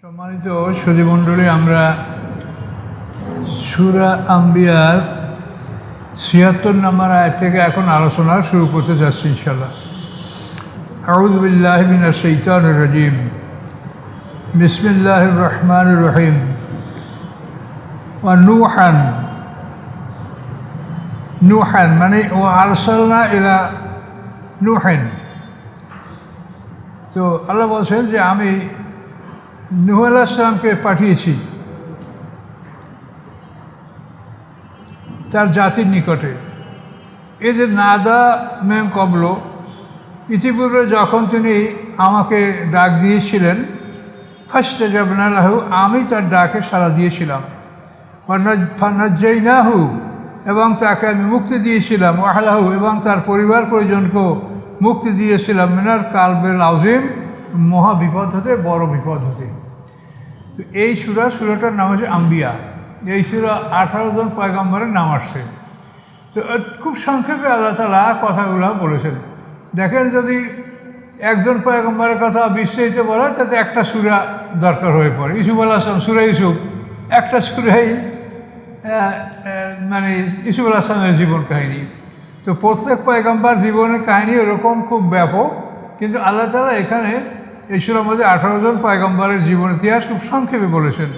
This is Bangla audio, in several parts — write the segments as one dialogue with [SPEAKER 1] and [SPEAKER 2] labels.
[SPEAKER 1] সম্মানিত সুধীমণ্ডলী, আমরা সূরা আম্বিয়ার ৭৬ নম্বর আয়াত থেকে এখন আলোচনা শুরু করতে যাচ্ছি ইনশাআল্লাহ। আউযু বিল্লাহি মিনাশ শাইতানির রাজিম। বিসমিল্লাহির রহমানির রহিম। ওয়া নুহান মানে ও আরসালনা ইলা নুহান। তো আল্লাহ বলছেন যে আমি নূহ আলাইহিস সালামকে পাঠিয়েছি তার জাতির নিকটে। এই যে নাদা মেম কবল, ইতিপূর্বে যখন তিনি আমাকে ডাক দিয়েছিলেন, ফাস্তাজাবনা লাহু, আমি তার ডাকে সাড়া দিয়েছিলাম। ফানাজ্জাইনাহু, এবং তাকে আমি মুক্তি দিয়েছিলাম। ওয়াহলাহু, এবং তার পরিবার পরিজনকেও মুক্তি দিয়েছিলাম। মিনাল কারবিল আযীম, মহা বিপদ হতে, বড় বিপদ হতে। এই সূরাটার নাম হচ্ছে আম্বিয়া। এই সূরা 18 জন পয়গম্বরের নাম আসছে। তো খুব সংক্ষেপে আল্লাহ তাআলা কথাগুলো বলেছেন। দেখেন, যদি একজন পয়গম্বরের কথা বিস্তারিত বলা হয় তাতে একটা সূরা দরকার হয়ে পড়ে। ইউসুফ আলাইহিস সালাম, সূরা ইউসুফ একটা সূরাই মানে ইউসুফ আলাইহিস সালামের জীবন কাহিনী। তো প্রত্যেক পয়গম্বর জীবনের কাহিনী ওরকম খুব ব্যাপক, কিন্তু আল্লাহ তাআলা এখানে এই সূরার মধ্যে 18 জন পয়গম্বরের জীবন ইতিহাস খুব সংক্ষেপে বলেছেন।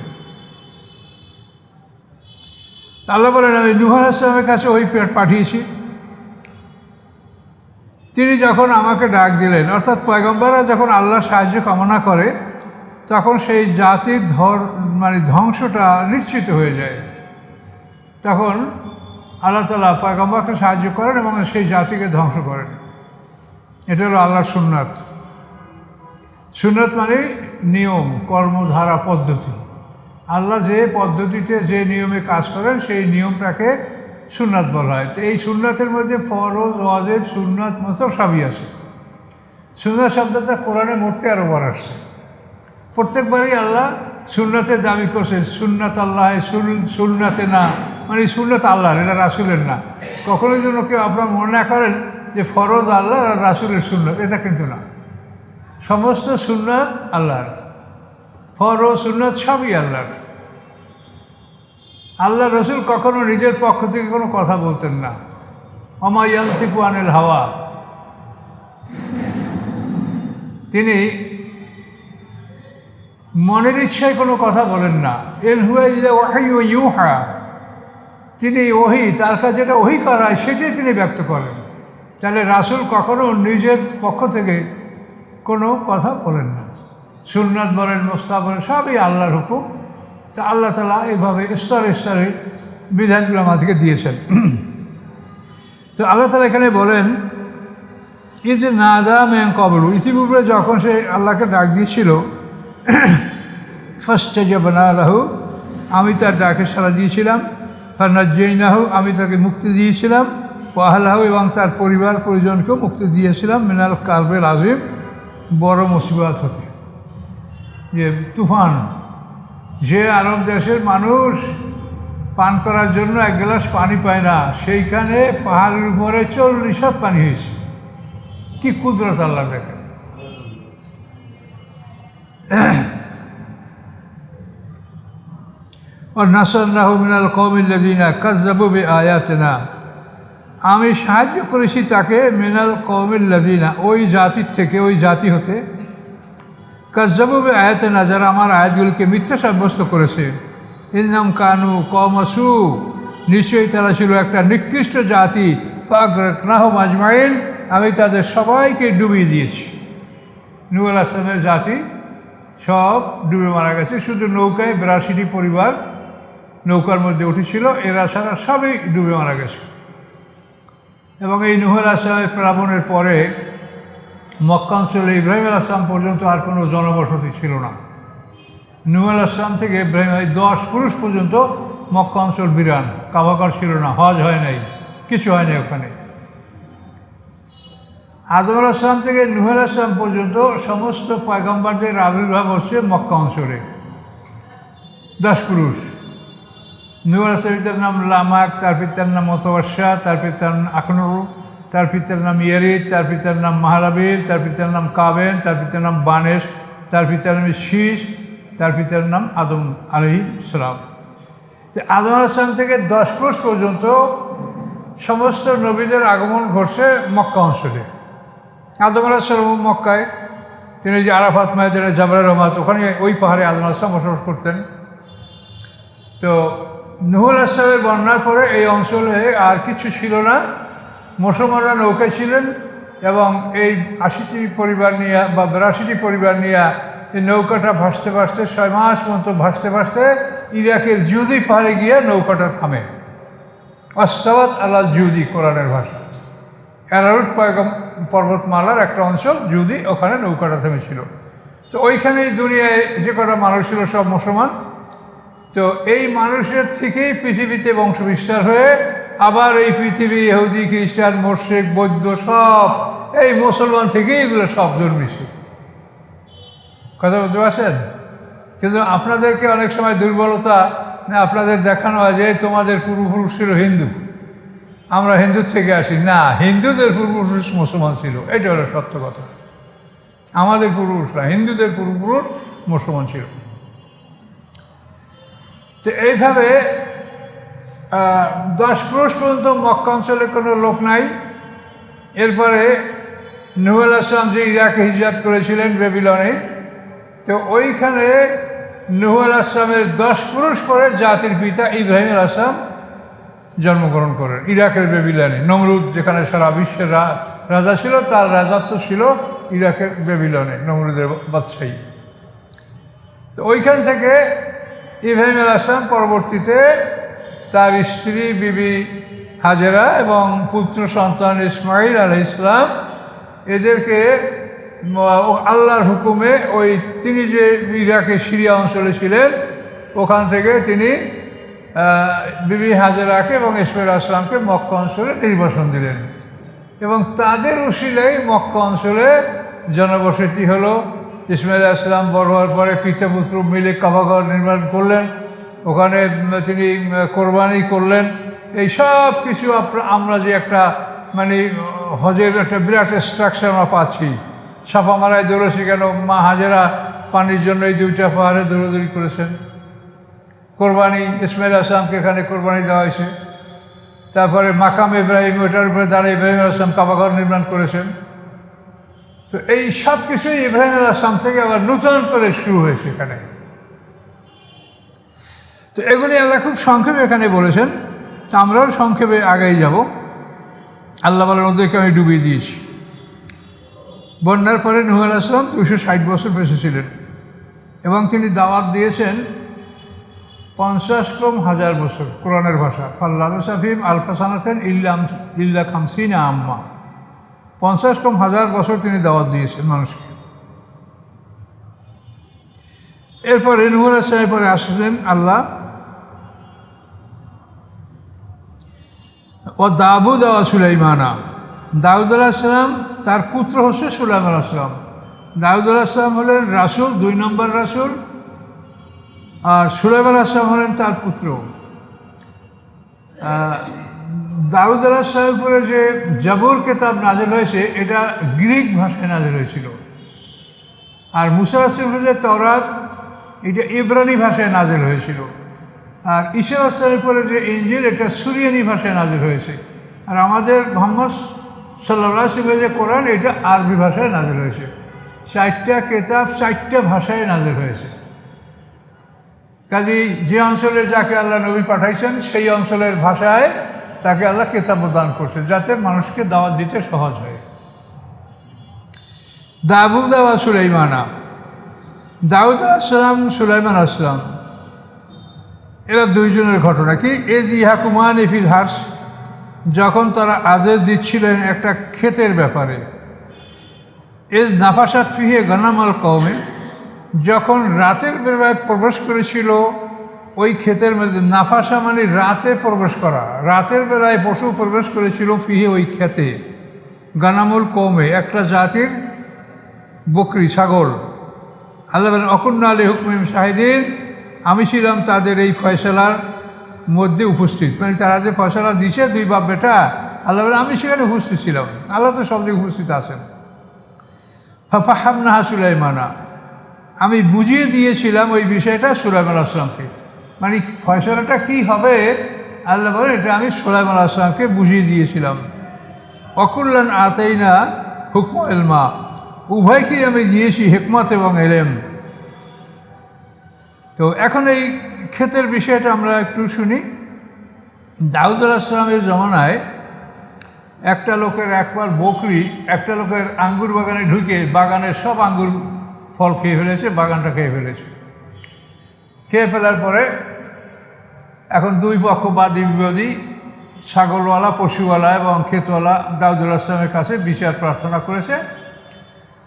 [SPEAKER 1] আল্লাহ বলেন, আমি নূহ আলাইহিস সালামের কাছে ওই পাঠিয়েছি। তিনি যখন আমাকে ডাক দিলেন, অর্থাৎ পয়গম্বররা যখন আল্লাহর সাহায্য কামনা করে তখন সেই জাতির ধ্বংসটা নিশ্চিত হয়ে যায়। তখন আল্লাহ তাআলা পয়গম্বরকে সাহায্য করেন এবং সেই জাতিকে ধ্বংস করেন। এটা হলো আল্লাহর সুন্নাত। সুন্নাত মানে নিয়ম, কর্মধারা, পদ্ধতি। আল্লাহ যে পদ্ধতিতে যে নিয়মে কাজ করেন সেই নিয়মটাকে সুন্নাত বলা হয়। তো এই সুন্নাতের মধ্যে ফরজ, ওয়াজিব, সুন্নাত, মুস্তাহাব সবই আছে। সুন্নাত শব্দটা কোরআনে মোট 13 বার আসছে। প্রত্যেকবারই আল্লাহ সুন্নাতের দাবি করছেন। সুন্নাত আল্লাহ, সুন্নাতে না, মানে সুন্নাত আল্লাহর, এটা রাসূলের না। কখনোই যেন কেউ আপনার মনে না করেন যে ফরজ আল্লাহ আর রাসূলের সুন্নাত, এটা কিন্তু না। সমস্ত সুন্নাত আল্লাহর, ফরজ সুন্নাত সবই আল্লাহর। আল্লাহ রসুল কখনো নিজের পক্ষ থেকে কোনো কথা বলতেন না। ওমা ইয়ানতিকু আনিল হাওয়া, তিনি মনের ইচ্ছায় কোনো কথা বলেন না। ইন হুয়া ইল্লা ওয়াহয়ু ইউহা, তিনি ওহী, তার কাছে যেটা ওহী করা হয় সেটাই তিনি ব্যক্ত করেন। তাহলে রাসূল কখনো নিজের পক্ষ থেকে কোনো কথা বলেন না। সুন্নাত বলেন, মুস্তাহাব বলেন, সবই আল্লাহর হুকুম। তা আল্লাহ তাআলা এইভাবে স্তরে স্তরে বিধানগুলো আমাদেরকে দিয়েছেন। তো আল্লাহ তাআলা এখানে বলেন, এই যে নাদা মেন কবল, ইতিপূর্বে যখন সে আল্লাহকে ডাক দিয়েছিল, ফাস্তাজাবনা লাহু, আমি তার ডাকে সাড়া দিয়েছিলাম। ফানাজ্জাইনাহু, আমি তাকে মুক্তি দিয়েছিলাম। ওয়াহলাহু, এবং তার পরিবার পরিজনকেও মুক্তি দিয়েছিলাম। মিনাল কারবিল আযীম, বড় মুসিবত হতে। যে তুফান, যে আরব দেশের মানুষ পান করার জন্য এক গ্লাস পানি পায় না, সেইখানে পাহাড়ের উপরে 40 হাত পানি হয়েছে। কি কুদরত আল্লাহ দেখেন। নাসারনাহু মিনাল কওমিল্লাযিনা কাযযাবু বিআয়াতিনা, আমি সাহায্য করেছি তাকে মিনাল কওমিল্লাযিনা, ওই জাতির থেকে, ওই জাতি হতে, কাযযাবু বিআয়াতিনা, যারা আমার আয়াতগুলোকে মিথ্যা সাব্যস্ত করেছে। ইন্নাহুম কানু কওমান সূ, নিশ্চয়ই তারা ছিল একটা নিকৃষ্ট জাতি। ফাগরাকনাহুম আজমাইন, আমি তাদের সবাইকে ডুবিয়ে দিয়েছি। নূহ আলাইহিস সালামের জাতি সব ডুবে মারা গেছে। শুধু নৌকায় 82টি পরিবার নৌকার মধ্যে উঠেছিল, এরা ছাড়া সবই ডুবে মারা গেছে। এবং এই নূহ আলাইহিস সালামের প্লাবনের পরে মক্কা অঞ্চলে ইব্রাহিম আলাইহিস সালাম পর্যন্ত আর কোনো জনবসতি ছিল না। নূহ আলাইহিস সালাম থেকে ইব্রাহিম 10 পুরুষ পর্যন্ত মক্কা অঞ্চল বিরান, কাবাঘর ছিল না, হজ হয় নাই, কিছু হয় নাই ওখানে। আদম আলাইহিস সালাম থেকে নূহ আলাইহিস সালাম পর্যন্ত সমস্ত পয়গম্বরদের আবির্ভাব হচ্ছে মক্কা অঞ্চলে। 10 পুরুষ। নূহ আলাইহিস সালামের পিতার নাম লামাক, তার পিতার নাম মুতাওয়াশা, তার পিতার নাম আকনুর, তার পিতার নাম ইয়ারিদ, তার পিতার নাম মাহলাবিল, তার পিতার নাম কাবেন, তার পিতার নাম বানেশ, তার পিতার নাম শীষ, তার পিতার নাম আদম আলাইহিস সালাম। তো আদম আলাইহিস সালাম থেকে 10 পুরুষ পর্যন্ত সমস্ত নবীদের আগমন ঘটছে মক্কা অঞ্চলে। আদম আলাইহিস সালাম মক্কায়, তিনি যে আরাফাত ময়দানে জাবলে রহমাত, ওখানে ওই পাহাড়ে আদম আলাইহিস সালাম বসবাস করতেন। তো নূহ আলাইহিস সালামের বন্যার পরে এই অঞ্চলে আর কিছু ছিল না, মুসলমানরা নৌকায় ছিলেন এবং এই 80টি পরিবার নিয়ে বা 82টি পরিবার নিয়ে এই নৌকাটা ভাসতে ভাসতে 6 মাস মতো ভাসতে ভাসতে ইরাকের জুদি পাহাড়ে গিয়ে নৌকাটা থামে। অস্তাওয়াত আলাল জুদি কোরআনের ভাষা, অ্যারারুট পর্বতমালার একটা অঞ্চল জুদি, ওখানে নৌকাটা থেমেছিল। তো ওইখানেই দুনিয়ায় যে কটা মানুষ ছিল সব মুসলমান। তো এই মানুষের থেকেই পৃথিবীতে বংশ বিস্তার হয়ে আবার এই পৃথিবী ইহুদি খ্রিস্টান মুশরিক বৌদ্ধ সব এই মুসলমান থেকেই এগুলো সব জন্মেছে। কথা বলতে পারছেন? কিন্তু আপনাদেরকে অনেক সময় দুর্বলতা আপনাদের দেখানো হয় যে তোমাদের পূর্বপুরুষ ছিল হিন্দু, আমরা হিন্দুর থেকে আসি। না, হিন্দুদের পূর্বপুরুষ মুসলমান ছিল, এটা হলো সত্য কথা। আমাদের পূর্বপুরুষ না, হিন্দুদের পূর্বপুরুষ মুসলমান ছিল। তো এইভাবে 10 পুরুষ পর্যন্ত মক্কা অঞ্চলে কোনো লোক নাই। এরপরে নূহ আলাইহিস সালাম যে ইরাকে হিজরত করেছিলেন বেবিলনে, তো ওইখানে নূহ আলাইহিস সালামের 10 পুরুষ পরে জাতির পিতা ইব্রাহিম আলাইহিস সালাম জন্মগ্রহণ করেন ইরাকের বেবিলনে। নমরুদ যেখানে সারা বিশ্বের রাজা ছিল, তার রাজত্ব ছিল ইরাকের বেবিলনে, নমরুদের বাদশাহী। তো ওইখান থেকে ইব্রাহিম আলাইহিস সালাম পরবর্তীতে তার স্ত্রী বিবি হাজেরা এবং পুত্র সন্তান ইসমাইল আলাইহিস সালাম এদেরকে আল্লাহর হুকুমে ওই তিনি যে ইরাকের সিরিয়া অঞ্চলে ছিলেন ওখান থেকে তিনি বিবি হাজেরাকে এবং ইসমাইল আলাইহিস সালামকে মক্কা অঞ্চলে নির্বাসন দিলেন এবং তাদের উসিলায় মক্কা অঞ্চলে জনবসতি হলো। ইসমাইল আলাইহিস সালাম বড় হওয়ার পরে পিতা পুত্র মিলে কাবাঘর নির্মাণ করলেন, ওখানে তিনি কোরবানি করলেন। এই সব কিছু আমরা যে একটা মানে হজের একটা বিরাট স্ট্রাকচার আমরা পাচ্ছি। সাফা মারায় দৌড়েছি কেন? মা হাজেরা পানির জন্য এই 2টা পাহাড়ে দৌড়াদৌড়ি করেছেন। কোরবানি ইসমাইল আলাইহিস সালামকে এখানে কোরবানি দেওয়া হয়েছে। তারপরে মাকাম ইব্রাহিম, ওটার উপরে দাঁড়িয়ে ইব্রাহিম আলাইহিস সালাম কাবাঘর নির্মাণ করেছেন। তো এই সব কিছুই ইব্রাহিম আলাইহিস সালাম থেকে আবার নূতন করে শুরু হয়েছে এখানে। তো এগুলি আল্লাহ খুব সংক্ষেপে এখানে বলেছেন, তা আমরাও সংক্ষেপে আগেই যাব। আল্লাহ বলেন ওদেরকে আমি ডুবিয়ে দিয়েছি। বন্যার পরে নূহ আলাইহিস সালাম 260 বছর বেঁচে ছিলেন এবং তিনি দাওয়াত দিয়েছেন 50,000 বছর। কোরআনের ভাষা ফাল্লাবিসা ফিহিম আলফা সানাতান ইল্লা 50 আম্মা, 50,000 বছর তিনি দাওয়াত দিয়েছেন মানুষকে। এরপরে নূহ আলাইহিস সালামের পরে আসলেন আল্লাহ ও দাউদ ও সুলাইমানা। দাউদ আলাইহিস সালাম তার পুত্র হচ্ছে সুলাইমান আলাইহিস সালাম। দাউদ আলাইহিস সালাম হলেন রাসূল, 2 নম্বর রাসূল, আর সুলাইমান আলাইহিস সালাম হলেন তার পুত্র। দাউদ আলাইহিস সালামের উপরে যে জাবুর কিতাব নাজিল হয়েছে এটা গ্রিক ভাষায় নাজিল হয়েছিল, আর মুসা আলাইহিস সালামের যে তাওরাত এটা ইব্রানি ভাষায় নাজিল হয়েছিল, আর ঈসা আলাইহিস সালামের উপরে যে ইনজিল এটা সুরিয়ানি ভাষায় নাজিল হয়েছে, আর আমাদের মুহাম্মদ সাল্লাল্লাহু আলাইহি ওয়াসাল্লামের যে কোরআন এটা আরবি ভাষায় নাজিল হয়েছে। 4টা কিতাব 4টা ভাষায় নাজিল হয়েছে। কাজেই যে অঞ্চলে যাকে আল্লাহ নবী পাঠাইছেন সেই অঞ্চলের ভাষায় তাকে আল্লাহ কিতাব প্রদান করছে যাতে মানুষকে দাওয়াত দিতে সহজ হয়। দাউদ ওয়া সুলাইমানা, দাউদ আলাইহিস সালাম সুলাইমান আলাইহিস সালাম এরা 2 জনের ঘটনা কি? এজ ইয়াকুমানি ফিল হারস, যখন তারা আদেশ দিচ্ছিলেন একটা ক্ষেতের ব্যাপারে। এজ নাফাসাত ফিহে গনামাল কওমে, যখন রাতের বেলায় প্রবেশ করেছিল ওই ক্ষেতের মধ্যে। নাফাসা মানে রাতে প্রবেশ করা, রাতের বেলায় পশু প্রবেশ করেছিল ফিহে ওই ক্ষেতে। গনামুল কওমে একটা জাতির বকরি ছাগল। আল্লাহ বলেন অকুন্না আলী হুকমিম শাহিদিন, আমি ছিলাম তাদের এই ফয়সালার মধ্যে উপস্থিত। মানে তারা যে ফয়সালা দিছে 2 বাপ বেটা, আল্লাহ বলেন আমি সেখানে উপস্থিত ছিলাম। আল্লাহ তো সব জায়গায় উপস্থিত আছেন। ফাফাহামনাহা সুলাইমানা, আমি বুঝিয়ে দিয়েছিলাম ওই বিষয়টা সুলাইমান আলাইহিস সালামকে। মানে ফয়সালাটা কী হবে আল্লাহ বলেন, এটা আমি সুলাইমান আলাইহিস সালামকে বুঝিয়ে দিয়েছিলাম। অকুল্লান আতাইনা হুকম ইলমা, উভয়কেই আমি দিয়েছি হিকমত এবং এলেম। তো এখন এই ক্ষেতের বিষয়টা আমরা একটু শুনি। দাউদ আলাইহিস সালামের জমানায় একটা লোকের একবার বকরি একটা লোকের আঙ্গুর বাগানে ঢুকে বাগানের সব আঙ্গুর ফল খেয়ে ফেলেছে, বাগানটা খেয়ে ফেলেছে। খেয়ে ফেলার পরে এখন দুই পক্ষ বাদী বিবাদী, ছাগলওয়ালা, পশুওয়ালা এবং ক্ষেতওয়ালা দাউদ আলাইহিস সালামের কাছে বিচার প্রার্থনা করেছে।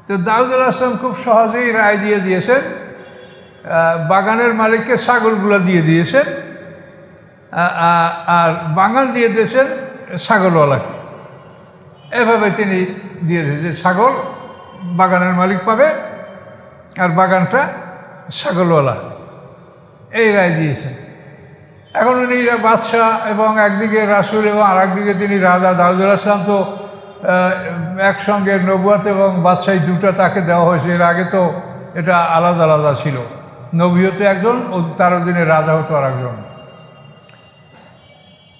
[SPEAKER 1] তো দাউদ আলাইহিস সালাম খুব সহজেই রায় দিয়ে দিয়েছেন, বাগানের মালিককে ছাগলগুলো দিয়ে দিয়েছেন, আর বাগান দিয়ে দিয়েছেন ছাগলওয়ালাকে। এভাবে তিনি দিয়ে দিয়েছেন যে ছাগল বাগানের মালিক পাবে আর বাগানটা ছাগলওয়ালা, এই রায় দিয়েছেন। এখন উনি বাদশাহ এবং একদিকে রাসূল এবং আর একদিকে তিনি রাজা। দাউদ আলাইহিস সালাম তো একসঙ্গে নবুয়ত এবং বাদশাহী দুটো তাকে দেওয়া হয়েছে। এর আগে তো এটা আলাদা আলাদা ছিল, নবী হতো একজন ও তার অধীনে রাজা হতো আর একজন।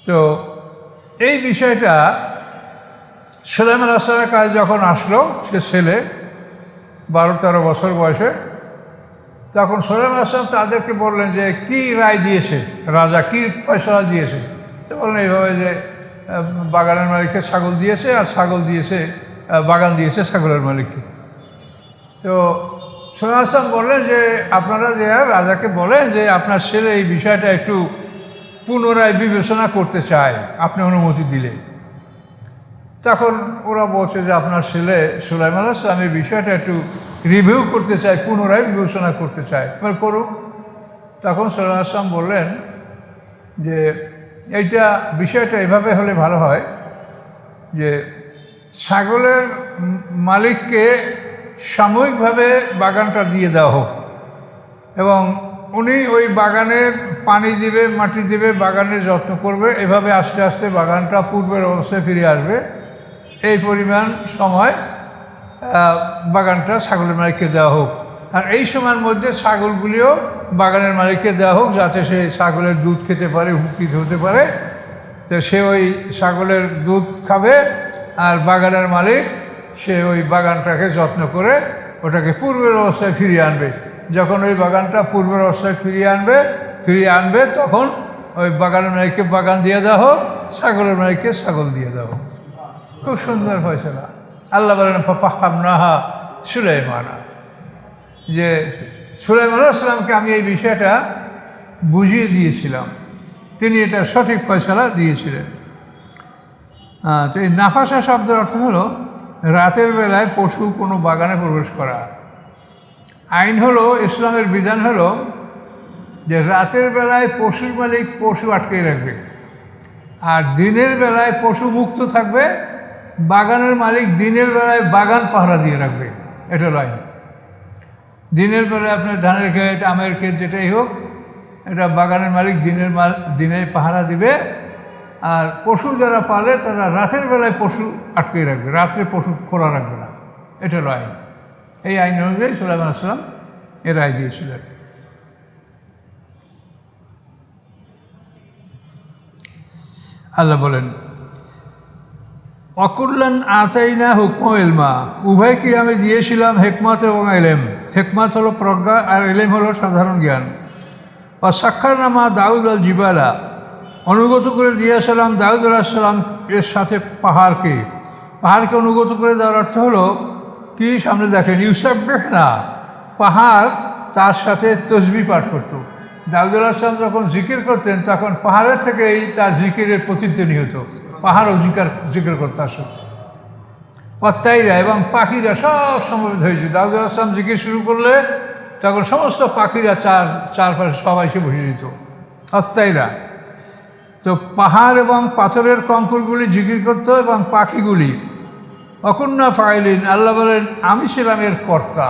[SPEAKER 1] তো এই বিষয়টা সুলাইমান আলাইহিস সালামের কাছে যখন আসলো, সে ছেলে 12-13 বছর বয়সে, তখন সুলাইমান আলাইহিস সালাম তাদেরকে বললেন যে কি রায় দিয়েছে রাজা, কি ফয়সালা দিয়েছে। তো বললেন এইভাবে যে বাগানের মালিককে ছাগল দিয়েছে আর ছাগল দিয়েছে, বাগান দিয়েছে ছাগলের মালিককে। তো সুলাইমান আলাইহিস সালাম বললেন যে আপনারা যে রাজাকে বলে যে আপনার ছেলে এই বিষয়টা একটু পুনরায় বিবেচনা করতে চায়, আপনি অনুমতি দিলে। তখন ওরা বলছে যে আপনার ছেলে সুলাইমান আলাইহিস সালাম এই বিষয়টা একটু রিভিউ করতে চায়, পুনরায় বিবেচনা করতে চায়, করুন। তখন সুলাইমান আলাইহিস সালাম বললেন যে এইটা বিষয়টা এভাবে হলে ভালো হয় যে ছাগলের মালিককে সাময়িকভাবে বাগানটা দিয়ে দেওয়া হোক এবং উনি ওই বাগানের পানি দিবে, মাটি দিবে, বাগানের যত্ন করবে। এভাবে আস্তে আস্তে বাগানটা পূর্বের অবস্থায় ফিরে আসবে। এই পরিমাণ সময় বাগানটা ছাগলের মালিককে দেওয়া হোক, আর এই সময়ের মধ্যে ছাগলগুলিও বাগানের মালিককে দেওয়া হোক, যাতে সে ছাগলের দুধ খেতে পারে, উপকৃত হতে পারে। তো সে ওই ছাগলের দুধ খাবে আর বাগানের মালিক সে ওই বাগানটাকে যত্ন করে ওটাকে পূর্বের অবস্থায় ফিরিয়ে আনবে। যখন ওই বাগানটা পূর্বের অবস্থায় ফিরিয়ে আনবে তখন ওই বাগানের মালিককে বাগান দিয়ে দেওয়া হোক, ছাগলের মালিককে ছাগল দিয়ে দেওয়া হোক। খুব সুন্দর ফয়সালা। আল্লাহ বলেন ফাফাহামনাহা সুলাইমানা, যে সুলাইমান আলাইহিস সালামকে আমি এই বিষয়টা বুঝিয়ে দিয়েছিলাম, তিনি এটা সঠিক ফয়সালা দিয়েছিলেন। তো এই নাফাসা শব্দের অর্থ হলো রাতের বেলায় পশু কোনো বাগানে প্রবেশ করা। আইন হলো, ইসলামের বিধান হলো যে রাতের বেলায় পশুর মালিক পশু আটকে রাখবে আর দিনের বেলায় পশু মুক্ত থাকবে। বাগানের মালিক দিনের বেলায় বাগান পাহারা দিয়ে রাখবে, এটা হলো আইন। দিনের বেলায় আপনার ধানের ক্ষেত, আমের ক্ষেত, যেটাই হোক, এটা বাগানের মালিক দিনে পাহারা দিবে। আর পশু যারা পালে তারা রাতের বেলায় পশু আটকে রাখবে, রাত্রে পশু খোলা রাখবে না, এটা হলো আইন। এই আইন অনুযায়ী সুলাইমান আলাইহিস সালাম এর রায় দিয়েছিলেন। আল্লাহ বলেন অকুল্লান আতাইনা হুকম ইলমা, উভয়কে আমি দিয়েছিলাম হেকমত এবং এলেম। হেকমত হলো প্রজ্ঞা আর এলেম হলো সাধারণ জ্ঞান। ও সাক্ষারনামা দাউদ আল জিবালা, অনুগত করে দিয়েছিলাম দাউদ আলাইহিস সালাম এর সাথে পাহাড়কে। পাহাড়কে অনুগত করে দেওয়ার অর্থ হলো কি, সামনে দেখেন ইউসাব্বিহ না, পাহাড় তার সাথে তসবিহ পাঠ করত। দাউদ আলাইহিস সালাম যখন জিকির করতেন তখন পাহাড়ের থেকেই তার জিকিরের প্রতিধ্বনি হতো, পাহাড়ও জিকির করতো তার সাথে। অত্যাইরা এবং পাখিরা সব সমবেত হয়েছে। দাউদ আলাইহিস সালাম জিকির শুরু করলে তখন সমস্ত পাখিরা চারপাশে সবাই এসে বসে যেত, অত্যাইরা। তো পাহাড় এবং পাথরের কঙ্করগুলি জিকির করতো এবং পাখিগুলি অকুন্না ফাইলিন, আল্লাহ বলেন আমি ছিলাম এর কর্তা,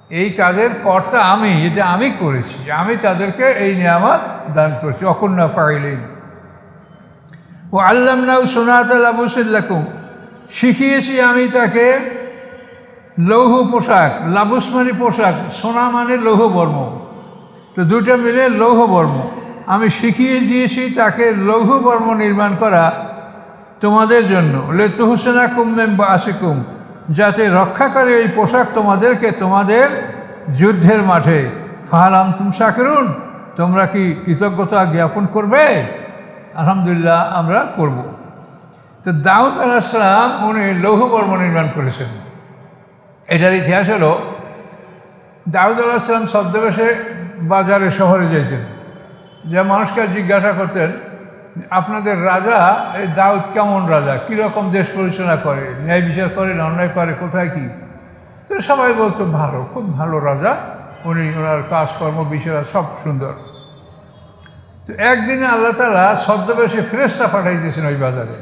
[SPEAKER 1] এই কাজের কর্তা আমি, এটা আমি করেছি, আমি তাদেরকে এই নিয়ামত দান করেছি। অকুন্না ফাইলিন ও আল্লামনাউ সুনাতাল আবুসিল্লাকুম, শিখিয়েছি আমি তাকে লৌহ পোশাক, লাবুস মানে পোশাক, সোনা মানে লৌহ বর্ম, তো দুটা মিলে লৌহ বর্ম। আমি শিখিয়ে দিয়েছি তাকে লৌহ বর্ম নির্মাণ করা তোমাদের জন্য, লেতুহুসেনা কুম্মেম বা আশিকুম, যাতে রক্ষা করে এই পোশাক তোমাদেরকে তোমাদের যুদ্ধের মাঠে। ফাহালাম তুম শাকিরুন, তোমরা কি কৃতজ্ঞতা জ্ঞাপন করবে? আলহামদুলিল্লাহ, আমরা করব। তো দাউদ আলাইহিস সালাম উনি লৌহ বর্ম নির্মাণ করেছেন। এটার ইতিহাস হলো, দাউদ আলাইহিস সালাম ছদ্মবেশে বাজারে শহরে যেতেন, যে মানুষকে জিজ্ঞাসা করতেন, আপনাদের রাজা এই দাউদ কেমন রাজা, কীরকম দেশ পরিচালনা করে, ন্যায় বিচার করে না অন্যায় করে, কোথায় কি? তো সবাই বলতো ভালো, খুব ভালো রাজা উনি, ওনার কাজকর্ম বিচার সব সুন্দর। তো একদিনে আল্লাহ তাআলা ছদ্মবেশে ফেরেশতা পাঠাইতেছেন ওই বাজারে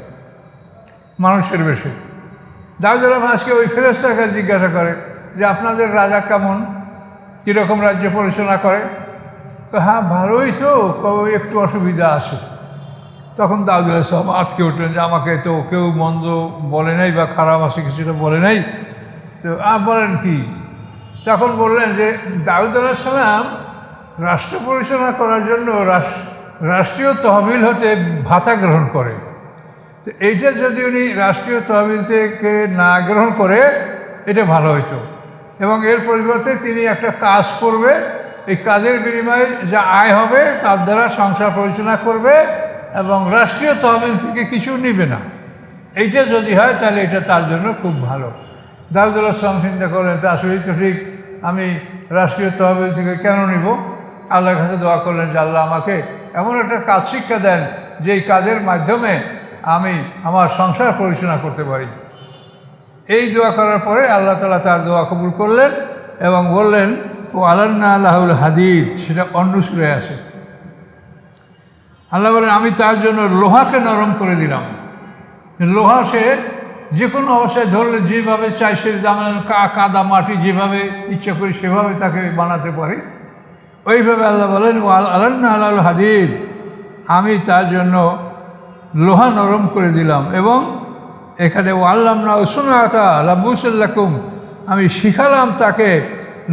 [SPEAKER 1] মানুষের বেশে। দাউদ আজকে ওই ফেরেশতাকে জিজ্ঞাসা করে যে আপনাদের রাজা কেমন, কীরকম রাজ্য পরিচালনা করে? হ্যাঁ ভালোই, তো কবে একটু অসুবিধা আছে। তখন দাউদ আলাইহিস সালাম আটকে উঠলেন যে আমাকে তো কেউ মন্দ বলে নাই বা খারাপ আছে কিছুটা বলে নাই, তো বলেন কি? তখন বললেন যে দাউদ আলাইহিস সালাম রাষ্ট্র পরিচালনা করার জন্য রাষ্ট্রীয় তহবিল হতে ভাতা গ্রহণ করে। তো এইটা যদি উনি রাষ্ট্রীয় তহবিল থেকে না গ্রহণ করে এটা ভালো হইতো, এবং এর পরিবর্তে তিনি একটা কাজ করবে, এই কাজের বিনিময়ে যা আয় হবে তার দ্বারা সংসার পরিচালনা করবে এবং রাষ্ট্রীয় তহবিল থেকে কিছু নেবে না। এইটা যদি হয় তাহলে এটা তার জন্য খুব ভালো। দাউদ আলাইহিস সালাম চিন্তা করলেন, তা আসলেই তো ঠিক, আমি রাষ্ট্রীয় তহবিল থেকে কেন নিব? আল্লাহর কাছে দোয়া করলেন যে আল্লাহ আমাকে এমন একটা কাজ শিক্ষা দেন যেই কাজের মাধ্যমে আমি আমার সংসার পরিচালনা করতে পারি। এই দোয়া করার পরে আল্লাহ তাআলা তার দোয়া কবুল করলেন এবং বললেন, ও আলান্না লাহুল হাদিদ, সেটা অন্য সূরায় আছে। আল্লাহ বলেন আমি তার জন্য লোহাকে নরম করে দিলাম। লোহা সে যে কোনো অবস্থায় ধরলে যেভাবে চাই সে কাদা মাটি যেভাবে ইচ্ছা করি সেভাবে তাকে বানাতে পারি। ওইভাবে আল্লাহ বলেন ও আলান্না লাহুল হাদিদ, আমি তার জন্য লোহা নরম করে দিলাম। এবং এখানে ও আল্লামনা উসনাতা লাবুসাল্লাকুম, আমি শিখালাম তাকে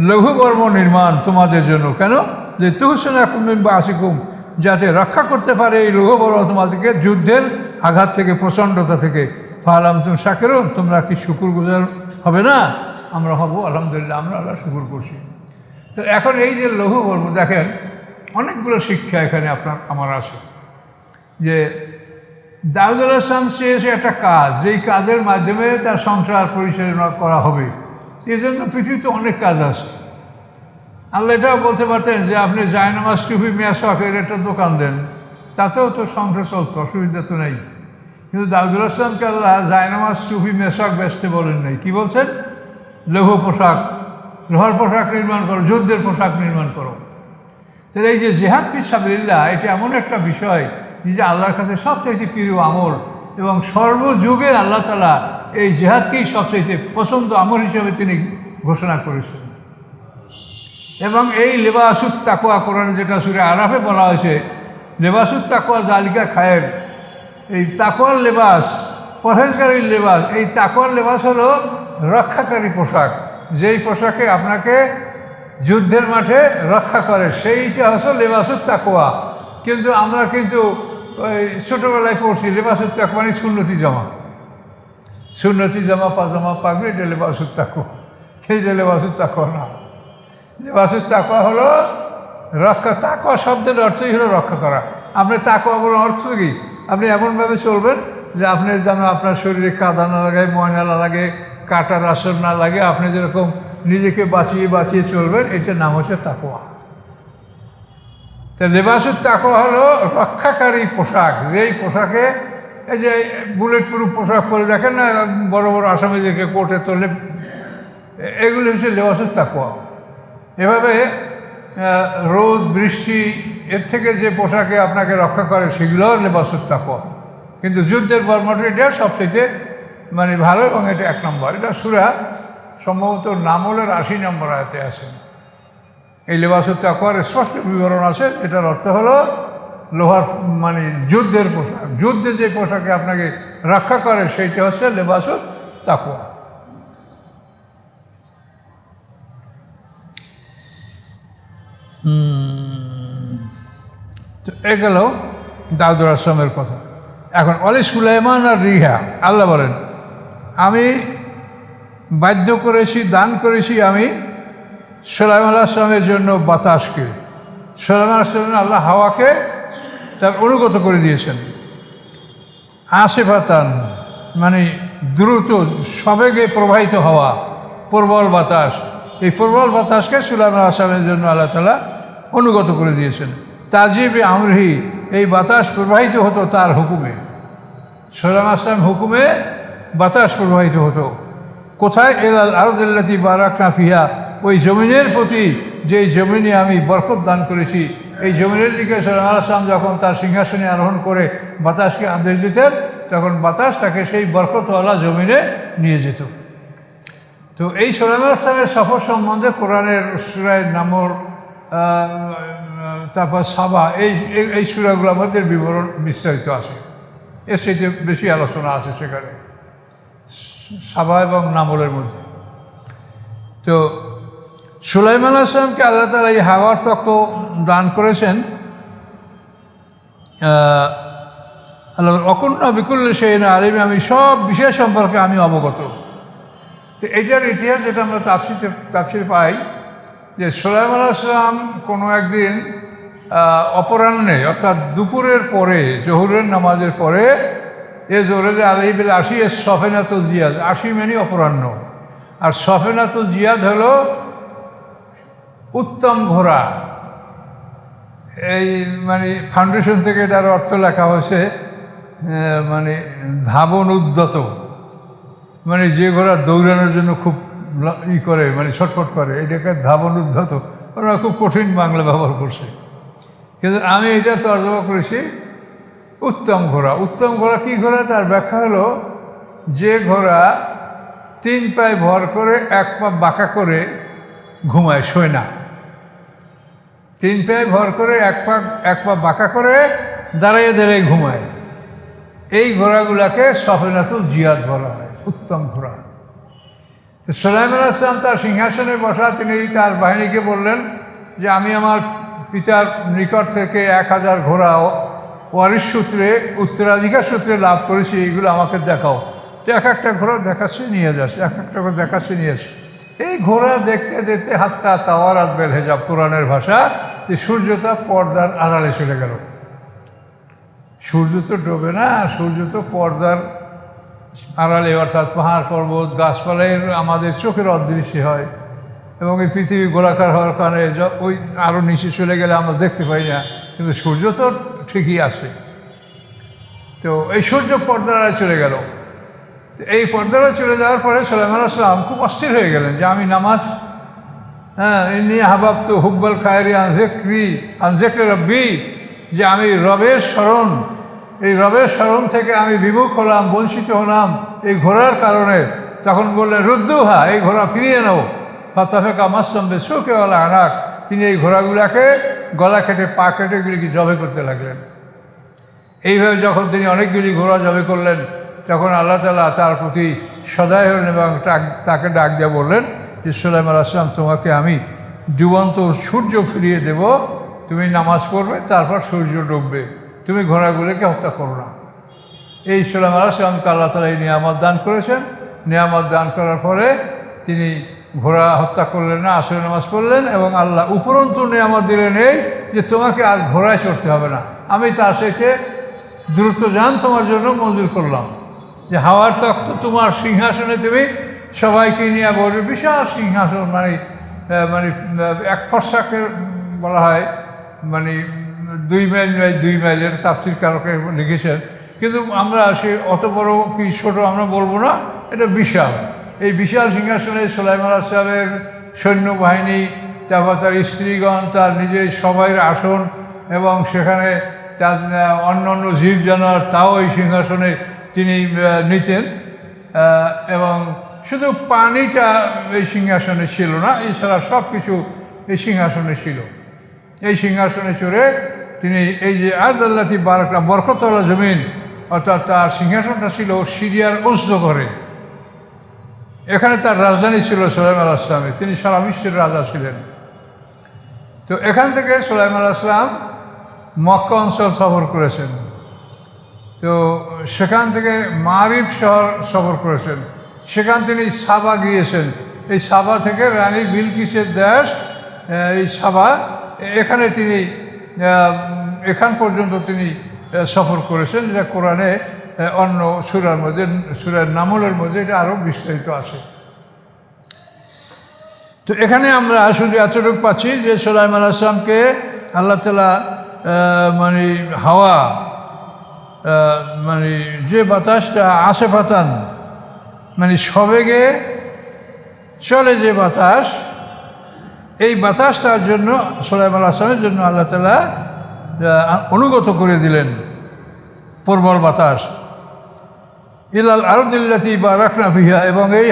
[SPEAKER 1] লৌহবর্ম নির্মাণ তোমাদের জন্য। কেন? যে তুহসনাকুম বা আসিকুম, যাতে রক্ষা করতে পারে এই লৌহবর্ম তোমাদেরকে যুদ্ধের আঘাত থেকে, প্রচণ্ডতা থেকে। ফাহালাম তুম শাকিরুন, তোমরা কি শুকুরগুজার হবে না? আমরা হব, আলহামদুলিল্লাহ, আমরা আল্লাহ শুকুর করছি। তো এখন এই যে লৌহবর্ম, দেখেন অনেকগুলো শিক্ষা এখানে আমার আছে। যে দাউদ আলাইহিস সালাম চেয়েছে একটা কাজ, যেই কাজের মাধ্যমে তার সংসার পরিচালনা করা হবে। এই জন্য পৃথিবীতে অনেক কাজ আছে। আল্লাহ এটাও বলতে পারতেন যে আপনি জায়নামাজ, টুপি, মেয়াসওয়াকের একটা দোকান দেন, তাতেও তো সংসার চলতো, অসুবিধা তো নেই। কিন্তু দাউদ আলাইহিস সালামকে আল্লাহ জায়নামাজ, টুপি, মেয়াসওয়াক বেচতে বলেন নাই। কি বলছেন? লৌহ পোশাক, লোহার পোশাক নির্মাণ করো, যুদ্ধের পোশাক নির্মাণ করো। তাহলে এই যে জিহাদ ফি সাবিলিল্লাহ, এটা এমন একটা বিষয় যে আল্লাহর কাছে সবচাইতে প্রিয় আমল, এবং সর্বযুগে আল্লাহ তাআলা এই জিহাদকেই সবচাইতে পছন্দ আমল হিসেবে তিনি ঘোষণা করেছেন। এবং এই লেবাসুত তাকওয়া, কোরআনে যেটা সূরা আরাফে বলা হয়েছে, লেবাসুত তাকওয়া জালিকা খায়ের, এই তাকওয়ার লেবাস, পরহেজগারির লেবাস। এই তাকওয়ার লেবাস হলো রক্ষাকারী পোশাক, যেই পোশাকে আপনাকে যুদ্ধের মাঠে রক্ষা করে, সেইটা হচ্ছে লেবাসুত তাকওয়া। কিন্তু আমরা কিন্তু ওই ছোটোবেলায় পড়ছি লেবাসুত তাকওয়া মানে সুন্নতি জামা, সুন্নতি জামা, পাজামা, পাগড়ি, এটা লেবাসুত তাকওয়া। সেইটা লেবাসুত তাকওয়া না। লেবাসুত তাকওয়া হলো রক্ষা। তাকওয়া শব্দের অর্থই হলো রক্ষা করা। আপনি তাকওয়া বলার অর্থ কি? আপনি এমনভাবে চলবেন যে আপনি যেন আপনার শরীরে কাদা না লাগে, ময়লা না লাগে, কাটার আসর না লাগে, আপনি যেরকম নিজেকে বাঁচিয়ে বাঁচিয়ে চলবেন, এটার নাম হচ্ছে তাকওয়া। তো লেবাসুত তাকওয়া হলো রক্ষাকারী পোশাক, যেই পোশাকে এই যে বুলেট প্রুফ পোশাক পরে দেখেন না বড় বড় আসামিদেরকে কোর্টে তোলে, এগুলি হচ্ছে লেবাসুত তাকওয়া। এভাবে রোদ বৃষ্টি এর থেকে যে পোশাকে আপনাকে রক্ষা করে সেগুলোও লেবাসুত তাকওয়া। কিন্তু যুদ্ধের বর্মটা এটা সবচেয়ে মানে ভালো, এবং এটা 1 নম্বর। এটা সূরা সম্ভবত নামলের 80 নম্বর আয়াতে আছে। এই লেবাসুত তাকওয়ার স্পষ্ট বিবরণ আছে। এটার অর্থ হলো লোহার মানে যুদ্ধের পোশাক, যুদ্ধে যে পোশাকে আপনাকে রক্ষা করে সেইটা হচ্ছে লেবাসুত তাকওয়া। তো এ গেল দাউদ আলাইহিসসালামের কথা। এখন অলি সুলাইমান আর রিহা, আল্লাহ বলেন আমি বাধ্য করেছি, দান করেছি আমি সুলাইমান আলাইহিসসালামের জন্য বাতাসকে। সুলাইমান আলাইহিসসালাম আল্লাহ হাওয়াকে তার অনুগত করে দিয়েছেন। আসিফাতান মানে দ্রুত সবেগে প্রবাহিত হওয়া, প্রবল বাতাস। এই প্রবল বাতাসকে সুলাইমান আলাইহিসসালামের জন্য আল্লাহ তাআলা অনুগত করে দিয়েছেন। তাজিবে আমরিহি, এই বাতাস প্রবাহিত হতো তার হুকুমে। সুলাইমান আলাইহিসসালাম হুকুমে বাতাস প্রবাহিত হতো। কোথায়? এলাল আরদিল্লাতি বারাকনা ফিহা, ওই জমিনের প্রতি যেই জমিনে আমি বরকত দান করেছি। এই জমিনের দিকে সুলাইমান আলাইহিসসালাম যখন তার সিংহাসনে আরোহণ করে বাতাসকে আদেশ দিতেন, তখন বাতাস তাকে সেই বরকতওয়ালা জমিনে নিয়ে যেত। তো এই সুলাইমান আলাইহিসসালামের সফর সম্বন্ধে কোরআনের সূরা নামল, তারপর সাবা, এই সূরাগুলোর মধ্যে বিবরণ বিস্তারিত আছে। এর সাথে বেশি আলোচনা আছে সেখানে, সাবা এবং নামলের মধ্যে। তো সুলাইমান আলাইহিসসালামকে আল্লাহ তাআলা এই হাওয়ার তত্ত্ব দান করেছেন। আল্লাহ অকুন্না বিকুল্লি শাইইন আলিম, আমি সব বিষয় সম্পর্কে আমি অবগত। তো এইটার ইতিহাস যেটা আমরা তাফসীরে পাই যে সুলাইমান আলাইহিসসালাম কোনো একদিন অপরাহ্নে অর্থাৎ দুপুরের পরে, জোহরের নামাজের পরে, এ জোহরে আলাইহি বিল আশি এ সফেনাতুল জিয়াদ, আশি মানে অপরাহ্ন, আর সফেনাতুল জিয়াদ হলো উত্তম ঘোড়া। এই মানে ফাউন্ডেশন থেকে এটার অর্থ লেখা হয়েছে মানে ধাবন উদ্যত, মানে যে ঘোড়া দৌড়ানোর জন্য খুব করে, মানে ছটফট করে, এটাকে ধাবন উদ্ধত। ওরা খুব কঠিন বাংলা ব্যবহার করছে, কিন্তু আমি এটা তর্জমা করেছি উত্তম ঘোড়া। উত্তম ঘোড়া কী ঘোড়া? তার ব্যাখ্যা হলো যে ঘোড়া 3 পায়ে ভর করে 1 পা বাঁকা করে ঘুমায়, শোয় না। 3 পায়ে ভর করে 1 পা বাঁকা করে দাঁড়িয়ে দাঁড়িয়ে ঘুমায়। এই ঘোড়াগুলাকে সফেনাতুল জিয়াদ বলা হয়, উত্তম ঘোড়া। তো সুলাইমান আলাইহিসসালাম তার সিংহাসনে বসা, তিনি তার বাহিনীকে বললেন যে আমি আমার পিতার নিকট থেকে 1000 ঘোড়া ওয়ারিশ সূত্রে, উত্তরাধিকার সূত্রে লাভ করেছি, এইগুলো আমাকে দেখাও। তো এক একটা ঘোড়া দেখাচ্ছে নিয়ে যাচ্ছে, এক একটা করে দেখাচ্ছে নিয়ে আসছে। এই ঘোড়া দেখতে দেখতে হাত্তা তাওয়ারাত বেল হেজাব, কোরআনের ভাষা, যে সূর্যটা পর্দার আড়ালে চলে গেল। সূর্য তো ডোবে না, সূর্য তো পর্দার আড়ালে, অর্থাৎ পাহাড় পর্বত গাছপালায় আমাদের চোখের অদৃশ্য হয়, এবং এই পৃথিবী গোলাকার হওয়ার কারণে ওই আরও নিচে চলে গেলে আমরা দেখতে পাই না, কিন্তু সূর্য তো ঠিকই আছে। তো এই সূর্য পর্দার আড়ালে চলে গেল। এই পর্দাটা চলে যাওয়ার পরে সুলাইমান আলাইহিসসালাম খুব অস্থির হয়ে গেলেন যে আমি নামাজ, ইন্নী হাবাবতু হুব্বাল খায়রি আন যিকরি রব্বি, যে আমি রবের স্মরণ, এই রবের স্মরণ থেকে আমি বিমুখ হলাম, বঞ্চিত হলাম এই ঘোড়ার কারণে। তখন বললেন রুদ্দুহা, এই ঘোড়া ফিরিয়ে নাও। ফাতাফাকা মাসসাম বিসুকি ওয়াল আনাক, তিনি এই ঘোড়াগুলোকে গলা কেটে পা কেটে এগুলিকে জবে করতে লাগলেন। এইভাবে যখন তিনি অনেকগুলি ঘোড়া জবে করলেন, তখন আল্লাহ তাআলা তার প্রতি সদয় হলেন এবং তাকে ডাক দিয়ে বললেন যে সুলাইমান আলাইহিসসালাম, তোমাকে আমি ডুবন্ত সূর্য ফিরিয়ে দেব, তুমি নামাজ পড়বে, তারপর সূর্য ডুববে, তুমি ঘোড়াগুলোকে হত্যা করো না। এই সুলাইমান আলাইহিসসালামকে আল্লাহ তাআলা এই নিয়ামত দান করেছেন। নিয়ামত দান করার পরে তিনি ঘোড়া হত্যা করলেন না, আসরে নামাজ পড়লেন, এবং আল্লাহ উপরন্তু নিয়ামত দিলেন এই যে তোমাকে আর ঘোড়ায় চড়তে হবে না, আমি তার সাথে দ্রুত যান তোমার জন্য মঞ্জুর করলাম, যে হাওয়ার তখ্ত তোমার সিংহাসনে তুমি সবাইকে নিয়ে বলবে। বিশাল সিংহাসন, মানে এক ফর্সাকে বলা হয়, মানে 2 মাইল বাই 2 মাইল, এটা তাফসীর কারকে লিখেছেন। কিন্তু আমরা সে অত বড় কি ছোটো আমরা বলবো না, এটা বিশাল। এই বিশাল সিংহাসনে সুলাইমান আলাইহিসসালামের সৈন্যবাহিনী, তারপর তার স্ত্রীগণ, তার নিজের সবাইয়ের আসন, এবং সেখানে তার অন্য অন্য জীব জানোয়ার, তাও এই সিংহাসনে তিনি নিতেন। এবং শুধু পানিটা এই সিংহাসনে ছিল না, এছাড়া সব কিছু এই সিংহাসনে ছিল। এই সিংহাসনে চড়ে তিনি এই যে আরদাল্লাতি বারাকনা, বরকতওয়ালা জমিন, অর্থাৎ তার সিংহাসনটা ছিল সিরিয়ার উজদগরে। এখানে তার রাজধানী ছিল সুলাইমান আলাইহিসসালামের, তিনি সারা বিশ্বের রাজা ছিলেন। তো এখান থেকে সুলাইমান আলাইহিস সালাম মক্কা অঞ্চল সফর করেছেন। তো সেখান থেকে মারিব শহর সফর করেছেন, সেখান তিনি সাবা গিয়েছেন। এই সাবা থেকে রানী বিলকিসের দেশ এই সাবা, এখানে তিনি এখান পর্যন্ত তিনি সফর করেছেন, যেটা কোরআনে অন্য সূরার মধ্যে, সূরা নামলের মধ্যে এটা আরও বিস্তারিত আসে। তো এখানে আমরা শুধু এতটুকু পাচ্ছি যে সুলাইমান আলাইহিস সালামকে আল্লাহ তাআলা মানে হাওয়া, মানে যে বাতাসটা আসে পাতান, মানে সবেগে চলে যে বাতাস, এই বাতাসটার জন্য সুলাইমান আলাইহিস সালামের জন্য আল্লাহ তাআলা অনুগত করে দিলেন প্রবল বাতাস। ইলাল আরদিল্লাতি বারাকনা ফিহা, এবং এই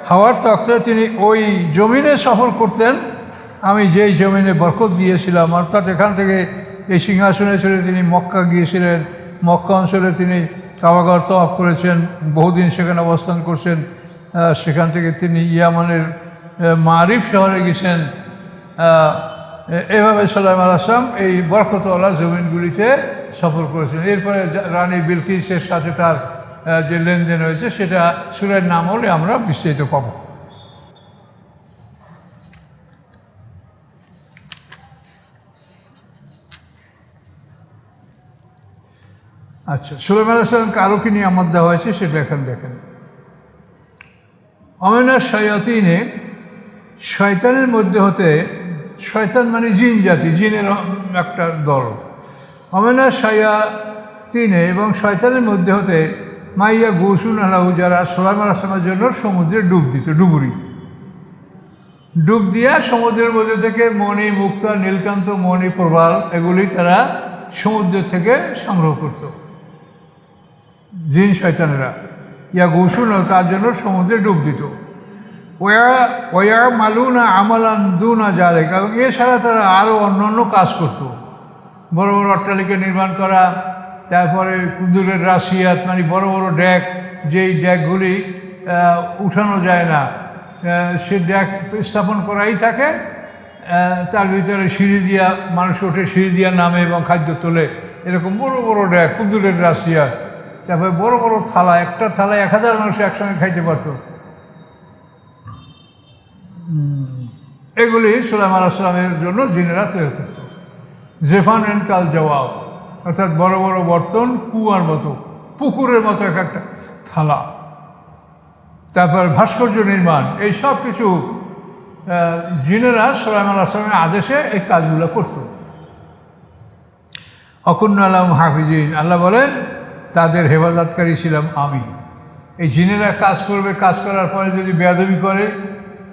[SPEAKER 1] হাওয়ার তক্তে তিনি ওই জমিনে সফর করতেন আমি যেই জমিনে বরকত দিয়েছিলাম। অর্থাৎ এখান থেকে এই সিংহাসনে চড়ে তিনি মক্কা গিয়েছিলেন, মক্কা অঞ্চলে তিনি কাবাঘর তওয়াফ করেছেন, বহুদিন সেখানে অবস্থান করছেন। সেখান থেকে তিনি ইয়ামানের মারিব শহরে গেছেন। এভাবে সুলাইমান আলাইহিস সালাম এই বরকতওয়ালা জমিনগুলিতে সফর করেছেন। এরপরে রানী বিলকিসের সাথে তার যে লেনদেন হয়েছে সেটা সূরা নামলে আমরা বিস্তারিত পাব। আচ্ছা, সুলাইমান আলাইহিস সালামকে আরও কি নিয়ামত দেওয়া হয়েছে সেটা এখন দেখেন। অমেনার শায়াতিনে, শয়তানের মধ্যে হতে, শয়তান মানে জিন জাতি, জিনের একটা দল। অমেনার শায়াতিনে, এবং শয়তানের মধ্যে হতে মাইয়া গৌসুন আলাহু, যারা সুলাইমান আলাইহিস সালামের জন্য সমুদ্রে ডুব দিত, ডুব দিয়া সমুদ্রের মধ্যে থেকে মণি, মুক্তা, নীলকান্ত, মণি, প্রবাল এগুলি তারা সমুদ্র থেকে সংগ্রহ করত। জিন শয়তানেরা ইয়া গৌসুন, তার জন্য সমুদ্রে ডুব দিত। ওয়া মালুনা আমালান দুনা জালিক, এবং এছাড়া তারা আরও অন্য কাজ করত। বড় বড় অট্টালিকা নির্মাণ করা, তারপরে কুদুরের রাশিয়াত মানে বড় বড় ড্যাক, যেই ড্যাকগুলি উঠানো যায় না, সে ড্যাক স্থাপন করাই থাকে, তার ভিতরে সিঁড়ি দিয়া মানুষ ওঠে, সিঁড়ি দিয়া নামে এবং খাদ্য তোলে, এরকম বড় বড় ড্যাক, কুদুরের রাশিয়াত। তারপরে বড় বড় থালা, একটা থালায় 1000 মানুষ একসঙ্গে খাইতে পারত। এগুলি সুলাইমান আলাইহিস সালামের জন্য জিনেরা তৈরি করত। জেফান এন্ড কাল জওয়াব, অর্থাৎ বড় বড় বর্তন, কুয়ার মতো, পুকুরের মতো এক একটা থালা, তারপর ভাস্কর্য নির্মাণ, এই সব কিছু জিনেরা সুলাইমান আলাইহিস সালামের আদেশে এই কাজগুলো করত। অকুন্না লাহুম হাফিজিন, আল্লাহ বলেন তাদের হেফাজতকারী ছিলাম আমি। এই জিনেরা কাজ করবে, কাজ করার পরে যদি বেয়াদবি করে,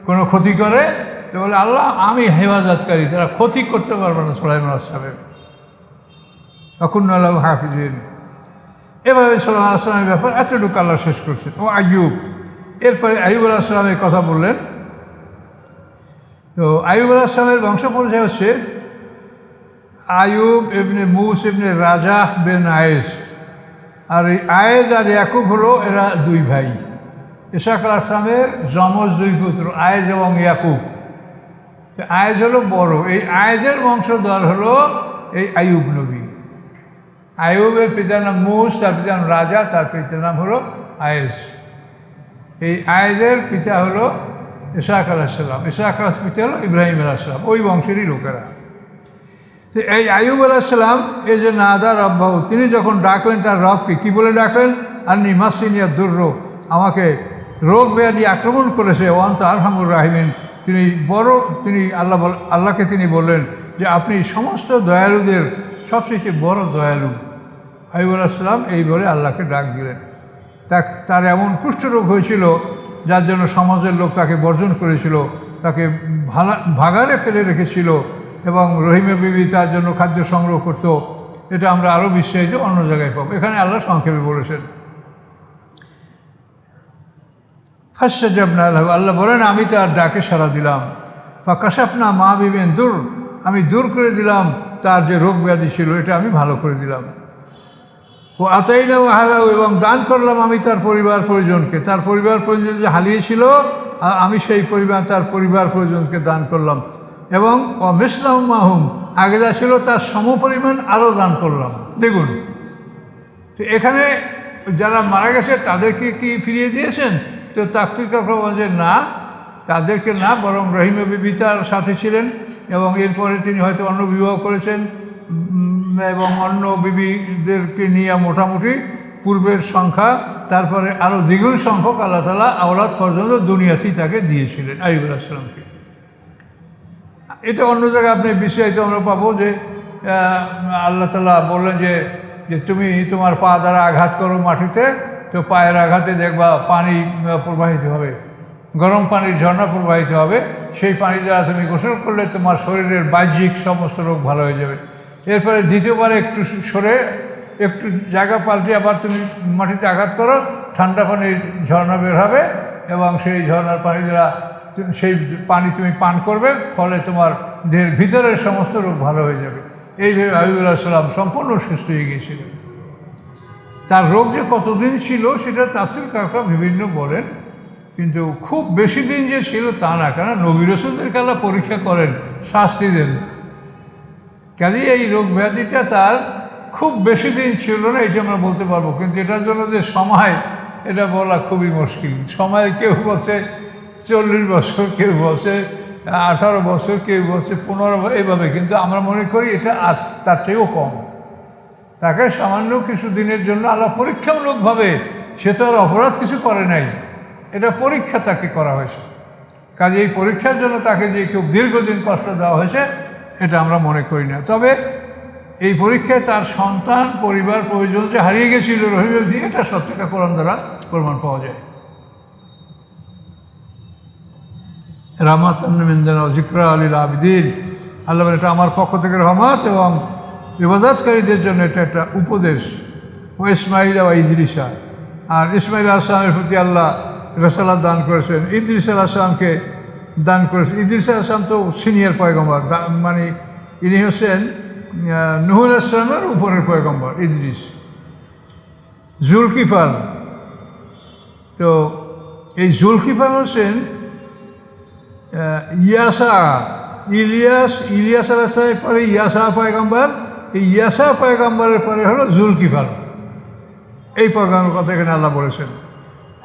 [SPEAKER 1] কোনো ক্ষতি করে, তো বলে আল্লাহ আমি হেফাজতকারী, তারা ক্ষতি করতে পারবে না সুলাইমান আলাইহিস সালামের। অকুন্না লাহুম হাফিজিন। এভাবে সুলাইমান আলাইহিস সালামের ব্যাপার এতটুকু আল্লাহ শেষ করছেন। ও আইয়ুব, এরপরে আইয়ুব আলাইহিস সালামের কথা বললেন। তো আইয়ুব আলাইহিস সালামের বংশ পরিচয় হচ্ছে আইয়ুব ইবনে মুস ইবনে রাজাহ বিন আয়েস। আর এই আয়েজ আর ইয়াকুব হলো এরা দুই ভাই। ইসহাক আলাইহিস সালামের যমজ দুই পুত্র আয়েজ এবং ইয়াকুব। আয়েজ হলো বড়, এই আয়েজের বংশধর হলো এই আইয়ুব নবী। আইয়ুবের পিতার নাম মুস, তার পিতার নাম রাজা, তার পিতার নাম হলো আয়েজ। এই আয়েজের পিতা হলো ইসহাক আলাইহিস সালাম, ইসহাক আলাইহিস পিতা হলো ইব্রাহিম আলাইহিস সালাম, ওই বংশেরই লোকেরা। তো এই আইয়ুব আলাইহিস সালাম এই যে নাদা রব্বাহু, তিনি যখন ডাকলেন তার রবকে, কী বলে ডাকলেন? আন্নি মাসিনিয়া দুর্র, আমাকে রোগ ব্যাধি আক্রমণ করেছে, ওয়ান্তা আরহামুর রাহিমিন, তিনি আল্লাহকে তিনি বললেন যে আপনি সমস্ত দয়ালুদের সবচেয়ে বড় দয়ালু। আইয়ুব আলাইহিস সালাম এই বলে আল্লাহকে ডাক দিলেন। তার এমন কুষ্ঠরোগ হয়েছিল যার জন্য সমাজের লোক তাকে বর্জন করেছিল, তাকে ভাগারে ফেলে রেখেছিল, এবং রহিমা বিবি তার জন্য খাদ্য সংগ্রহ করত। এটা আমরা আরও বিস্তারিত অন্য জায়গায় পাবো, এখানে আল্লাহ সংক্ষেপে বলেছেন। ফাসতাজাবনা লাহু, আল্লাহ বলেন আমি তার ডাকে সাড়া দিলাম। ফাকাশাফনা মা বিবিন দূর, আমি দূর করে দিলাম তার যে রোগ ব্যাধি ছিল, এটা আমি ভালো করে দিলাম। ও আতাইনাহু আহলাহু, এবং দান করলাম আমি তার পরিবার পরিজনকে, তার পরিবার পরিজন যে হারিয়েছিল আমি সেই তার পরিবার পরিজনকে দান করলাম। এবং মিসলাহুম মাহুম, আগে যা ছিল তার সমপরিমাণ আরও দান করলাম, দেখুন। তো এখানে যারা মারা গেছে তাদেরকে কি ফিরিয়ে দিয়েছেন? তো তাফসীরকাররা বলে না, তাদেরকে না, বরং রহিমা বিবি তার সাথে ছিলেন এবং এরপরে তিনি হয়তো অন্য বিবাহ করেছেন এবং অন্য বিবিদেরকে নিয়ে মোটামুটি পূর্বের সংখ্যা, তারপরে আরও দ্বিগুণ সংখ্যক আল্লাহ তাআলা আওলাদ পর্যন্ত দুনিয়াতেই তাকে দিয়েছিলেন আইয়ুব আলাইহিস সালামকে। এটা অন্য জায়গায় আপনি বিস্তারিত আমরা পাবো যে আল্লাহ তাআলা বললেন যে তুমি তোমার পা দ্বারা আঘাত করো মাটিতে, তো পায়ের আঘাতে দেখবা পানি প্রবাহিত হবে, গরম পানির ঝর্ণা প্রবাহিত হবে, সেই পানি দ্বারা তুমি গোসল করলে তোমার শরীরের বাহ্যিক সমস্ত রোগ ভালো হয়ে যাবে। এরপরে দ্বিতীয়বার একটু সরে একটু জায়গা পাল্টে আবার তুমি মাটিতে আঘাত করো, ঠান্ডা পানির ঝর্ণা বের হবে এবং সেই ঝর্ণার পানি দ্বারা সেই পানি তুমি পান করবে, ফলে তোমার দেহের ভিতরের সমস্ত রোগ ভালো হয়ে যাবে। এইভাবে আইয়ুব আলাইহিস সালাম সম্পূর্ণ সুস্থ হয়ে গিয়েছিলেন। তার রোগ যে কতদিন ছিল সেটা তাফসীরকাররা বিভিন্ন বলেন, কিন্তু খুব বেশি দিন যে ছিল তা না, কারণ নবী রাসূলদেরকে আল্লাহ পরীক্ষা করেন, শাস্তি দেন না। কাজেই এই রোগ ব্যাধিটা তার খুব বেশি দিন ছিল না, এটা আমরা বলতে পারবো। কিন্তু এটার জন্য যে সময়, এটা বলা খুবই মুশকিল। সময় কেউ বলছে 40 বছর, কেউ বলছে 18 বছর, কেউ বলছে 15, এইভাবে। কিন্তু আমরা মনে করি এটা তার চেয়েও কম। তাকে সামান্য কিছু দিনের জন্য আল্লাহ পরীক্ষামূলকভাবে, সে তো আর অপরাধ কিছু করে নাই, এটা পরীক্ষা তাকে করা হয়েছে। কাজে এই পরীক্ষার জন্য তাকে যে খুব দীর্ঘদিন কষ্ট দেওয়া হয়েছে এটা আমরা মনে করি না। তবে এই পরীক্ষায় তার সন্তান, পরিবার, প্রয়োজন যে হারিয়ে গেছিল রহিমের দিয়ে, এটা সত্যটা কোরআন দ্বারা প্রমাণ পাওয়া যায়। রাহমাতান মিনদানা ওয়া যিকরা লিল আবিদিন, আল্লাহ বলেন এটা আমার পক্ষ থেকে রহমত এবং ইবাদতকারীদের জন্য এটা একটা উপদেশ। ও ইসমাঈল ওয়া ইদ্রিসা, আর ইসমাঈল আলাইহিস সালামের প্রতি আল্লাহ রিসালাত দান করেছেন, ইদ্রিস আলাইহিস সালামকে দান করেছেন। ইদ্রিস আলাইহিস সালাম তো সিনিয়র পয়গম্বর, মানে ইনি হচ্ছেন নূহ আলাইহিস সালামের উপরের পয়গম্বর ইদ্রিস। জুলকিফল, তো এই জুলকিফল হচ্ছেন ইলিয়াস আলাইহিস সালামের পরে ইয়াসা পয়গম্বর, এই ইয়াসা পয়গম্বরের পরে হলো জুলকিফল। এই পয়গম্বরের কথা এখানে আল্লাহ বলেছেন।